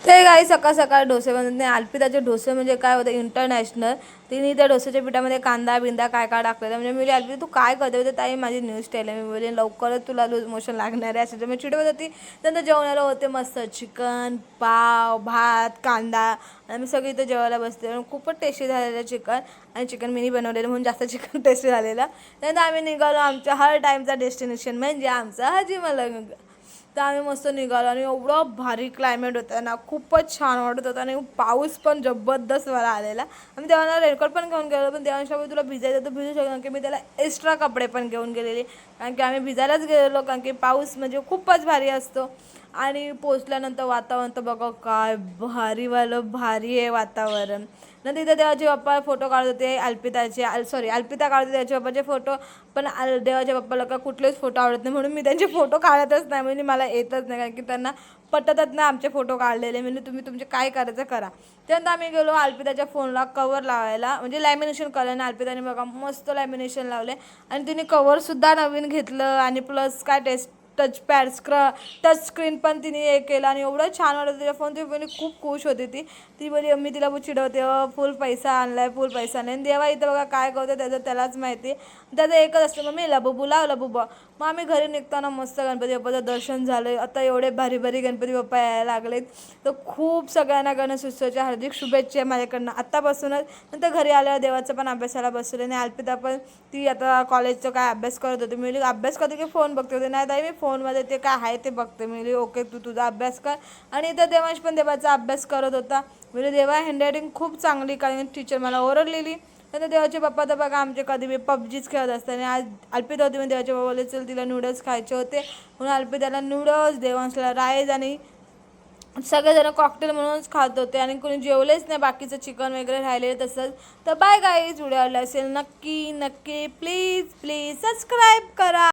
हे काही सकाळ सकाळ डोसे बनवत नाही. अल्पिताचे डोसे म्हणजे काय होतं इंटरनॅशनल. तिने त्या डोस्याच्या पिठामध्ये कांदा बिंदा काय काय टाकलेलं. म्हणजे मी बोलली अल्पिता तू काय करते होते ताई, माझी न्यू स्टाईल आहे. मी बोलली लवकरच तुला लूज मोशन लागणार आहे असं मी चिडवत होती. नंतर जेवणाला होते मस्त चिकन, पाव, भात, कांदा आणि मी सगळी इथं जेवायला बसते. खूपच टेस्टी झालेलं चिकन आणि चिकन मीनी बनवलेलं म्हणून जास्त चिकन टेस्टी झालेलं. त्यानंतर आम्ही निघालो आमच्या हर टाईमचा डेस्टिनेशन म्हणजे आमचा हाजीमलंग. तर आम्ही मस्त निघालो आणि एवढं भारी क्लायमेट होतं ना, खूपच छान वाटत होतं आणि पाऊस पण जबरदस्त मला आलेला. आम्ही तेव्हा रेनकोट पण घेऊन गेलो, पण तेव्हा तुला भिजायचं तर भिजू शकतो कारण की मी त्याला एक्स्ट्रा कपडे पण घेऊन गेलेले कारण की आम्ही भिजायलाच गेलेलो कारण की पाऊस म्हणजे खूपच भारी असतो. आणि पोचल्यानंतर वातावरण तर बघा काय भारीवालं भारी आहे वातावरण. नंतर तिथे देवाचे बाप्पा फोटो काढत होते अल्पिताचे सॉरी अल्पिता काढत होते देवाच्या बाप्पाचे फोटो. पण देवाच्या बाप्पाला का कुठलेच फोटो आवडत नाही म्हणून मी त्यांचे फोटो काढतच नाही. म्हणजे मला येतच नाही कारण की त्यांना पटतच नाही आमचे फोटो काढलेले. म्हणजे तुम्ही तुमचे काय करायचं करा. त्यानंतर आम्ही गेलो अल्पिताच्या फोनला कवर लावायला म्हणजे लॅमिनेशन करायला. अल्पिताने बघा मस्त लॅमिनेशन लावले आणि तिने कवरसुद्धा नवीन घेतलं आणि प्लस काय टचपॅड टच स्क्रीन पण तिने हे केलं आणि एवढं छान वाटत तिच्या फोन. ती बोली खूप खुश होती ती बोली मी तिला चिडवते फुल पैसा आणलाय फुल पैसा नाही. देवा इथं बघा काय करतो त्याचं त्यालाच माहिती. त्याचं एकच असतं मम्मी लबुबू लाव लबुबा. मग आम्ही घरी निघताना मस्त गणपती बाप्पाचं दर्शन झालं. आता एवढे भारी भारी गणपती बाप्पा यायला लागलेत. तर खूप सगळ्यांना गणेशोत्सवाच्या हार्दिक शुभेच्छा माझ्याकडनं आत्तापासूनच. नंतर घरी आल्यावर देवाचं पण अभ्यासाला बसवलं आणि अल्पिता पण ती आता कॉलेजचं काय अभ्यास करत होती. मी अभ्यास करते की फोन बघते होते. नाही ताई मी फोनमध्ये ते काय आहे ते बघते. मी ओके तू तुझा अभ्यास कर. आणि इथं देवांश पण देवाचा अभ्यास करत होता. म्हणजे देवा हँडरायटिंग खूप चांगली कारण टीचर मला ओरडलेली. तर देवाचे पप्पा तर बघा आमचे कधी मी पबजीच खेळत असते आणि आज अल्पिता होती म्हणजे देवाचे पप्पा बोलले चल तिला नूडल्स खायचे होते म्हणून अल्पिताला नूडल्स देवांशला राईस आणि सगळेजण कॉकटेल म्हणूनच खात होते आणि कोणी जेवलेच नाही बाकीचं चिकन वगैरे राहिले तसंच. तर बाय गाईज व्हिडिओ आवडला असेल नक्की नक्की प्लीज प्लीज सबस्क्राईब करा.